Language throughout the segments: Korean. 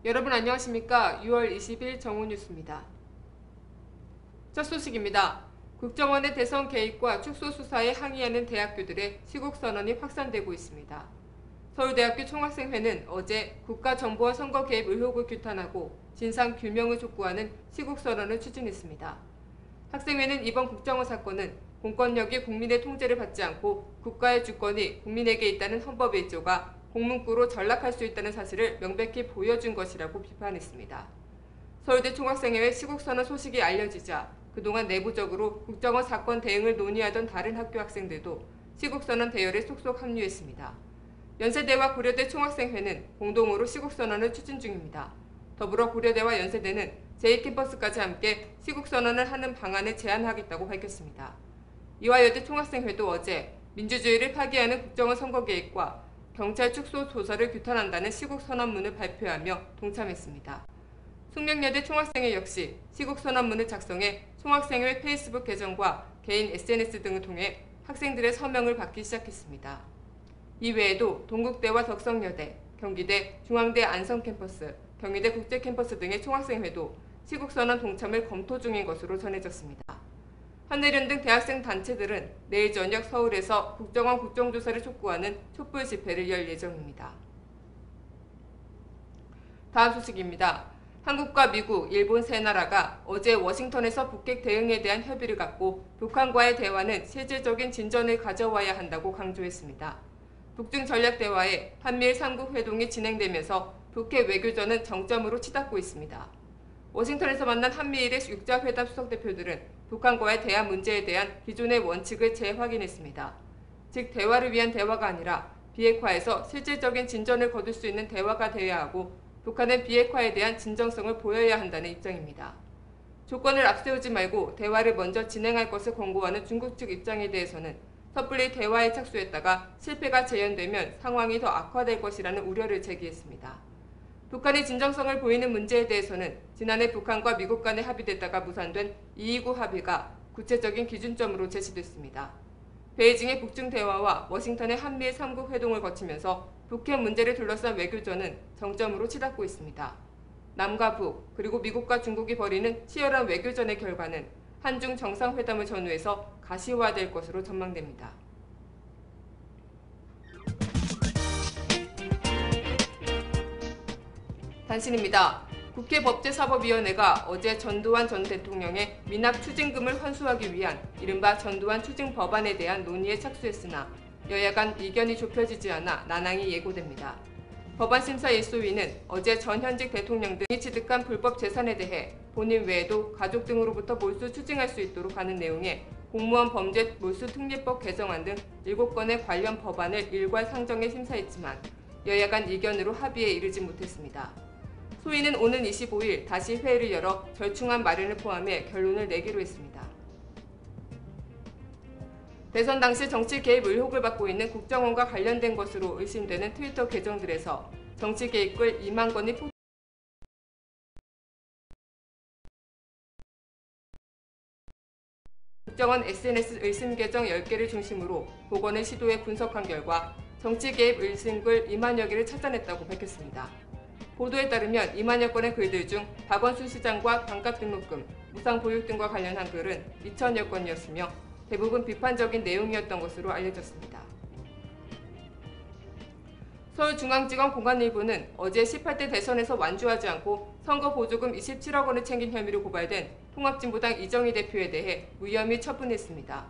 여러분 안녕하십니까? 6월 20일 정오뉴스입니다. 첫 소식입니다. 국정원의 대선 개입과 축소 수사에 항의하는 대학교들의 시국선언이 확산되고 있습니다. 서울대학교 총학생회는 어제 국가정보원 선거 개입 의혹을 규탄하고 진상규명을 촉구하는 시국선언을 추진했습니다. 학생회는 이번 국정원 사건은 공권력이 국민의 통제를 받지 않고 국가의 주권이 국민에게 있다는 헌법 1조가 공문구로 전락할 수 있다는 사실을 명백히 보여준 것이라고 비판했습니다. 서울대 총학생회의 시국선언 소식이 알려지자 그동안 내부적으로 국정원 사건 대응을 논의하던 다른 학교 학생들도 시국선언 대열에 속속 합류했습니다. 연세대와 고려대 총학생회는 공동으로 시국선언을 추진 중입니다. 더불어 고려대와 연세대는 제2캠퍼스까지 함께 시국선언을 하는 방안을 제안하겠다고 밝혔습니다. 이화 여대 총학생회도 어제 민주주의를 파괴하는 국정원 선거 개입과 경찰 축소 조사를 규탄한다는 시국선언문을 발표하며 동참했습니다. 숙명여대 총학생회 역시 시국선언문을 작성해 총학생회 페이스북 계정과 개인 SNS 등을 통해 학생들의 서명을 받기 시작했습니다. 이외에도 동국대와 덕성여대, 경기대, 중앙대 안성캠퍼스, 경희대 국제캠퍼스 등의 총학생회도 시국선언 동참을 검토 중인 것으로 전해졌습니다. 한내련 등 대학생 단체들은 내일 저녁 서울에서 국정원 국정조사를 촉구하는 촛불 집회를 열 예정입니다. 다음 소식입니다. 한국과 미국, 일본 세 나라가 어제 워싱턴에서 북핵 대응에 대한 협의를 갖고 북한과의 대화는 실질적인 진전을 가져와야 한다고 강조했습니다. 북중 전략 대화에 한미일 3국 회동이 진행되면서 북핵 외교전은 정점으로 치닫고 있습니다. 워싱턴에서 만난 한미일의 6자 회담 수석 대표들은 북한과의 대화 문제에 대한 기존의 원칙을 재확인했습니다. 즉 대화를 위한 대화가 아니라 비핵화에서 실질적인 진전을 거둘 수 있는 대화가 되어야 하고 북한은 비핵화에 대한 진정성을 보여야 한다는 입장입니다. 조건을 앞세우지 말고 대화를 먼저 진행할 것을 권고하는 중국 측 입장에 대해서는 섣불리 대화에 착수했다가 실패가 재현되면 상황이 더 악화될 것이라는 우려를 제기했습니다. 북한이 진정성을 보이는 문제에 대해서는 지난해 북한과 미국 간에 합의됐다가 무산된 229 합의가 구체적인 기준점으로 제시됐습니다. 베이징의 북중 대화와 워싱턴의 한미일 3국 회동을 거치면서 북핵 문제를 둘러싼 외교전은 정점으로 치닫고 있습니다. 남과 북, 그리고 미국과 중국이 벌이는 치열한 외교전의 결과는 한중 정상회담을 전후해서 가시화될 것으로 전망됩니다. 단신입니다. 국회 법제사법위원회가 어제 전두환 전 대통령의 미납 추징금을 환수하기 위한 이른바 전두환 추징 법안에 대한 논의에 착수했으나 여야 간 이견이 좁혀지지 않아 난항이 예고됩니다. 법안심사 1소위는 어제 전 현직 대통령 등이 취득한 불법 재산에 대해 본인 외에도 가족 등으로부터 몰수 추징할 수 있도록 하는 내용의 공무원 범죄 몰수특례법 개정안 등 7건의 관련 법안을 일괄 상정해 심사했지만 여야 간 이견으로 합의에 이르지 못했습니다. 소위는 오는 25일 다시 회의를 열어 절충안 마련을 포함해 결론을 내기로 했습니다. 대선 당시 정치 개입 의혹을 받고 있는 국정원과 관련된 것으로 의심되는 트위터 계정들에서 정치 개입글 2만 건이 국정원 SNS 의심 계정 10개를 중심으로 복원을 시도해 분석한 결과 정치 개입 의심글 2만여 개를 찾아냈다고 밝혔습니다. 보도에 따르면 2만여 건의 글들 중 박원순 시장과 반값 등록금, 무상 보육 등과 관련한 글은 2천여 건이었으며 대부분 비판적인 내용이었던 것으로 알려졌습니다. 서울중앙지검 공안일부는 어제 18대 대선에서 완주하지 않고 선거 보조금 27억 원을 챙긴 혐의로 고발된 통합진보당 이정희 대표에 대해 무혐의 처분했습니다.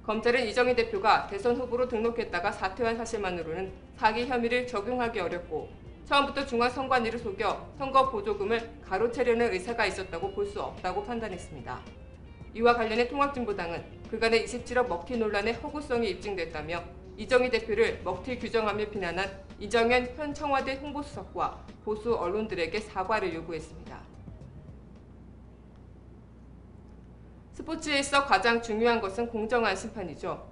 검찰은 이정희 대표가 대선 후보로 등록했다가 사퇴한 사실만으로는 사기 혐의를 적용하기 어렵고 처음부터 중앙선관위를 속여 선거 보조금을 가로채려는 의사가 있었다고 볼 수 없다고 판단했습니다. 이와 관련해 통합진보당은 그간의 27억 먹튀 논란의 허구성이 입증됐다며 이정희 대표를 먹튀 규정하며 비난한 이정현 현 청와대 홍보수석과 보수 언론들에게 사과를 요구했습니다. 스포츠에 있어 가장 중요한 것은 공정한 심판이죠.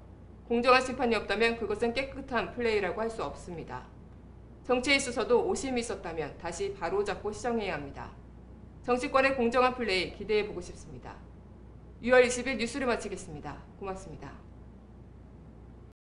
공정한 심판이 없다면 그것은 깨끗한 플레이라고 할 수 없습니다. 정치에 있어서도 오심이 있었다면 다시 바로잡고 시정해야 합니다. 정치권의 공정한 플레이 기대해보고 싶습니다. 6월 20일 뉴스를 마치겠습니다. 고맙습니다.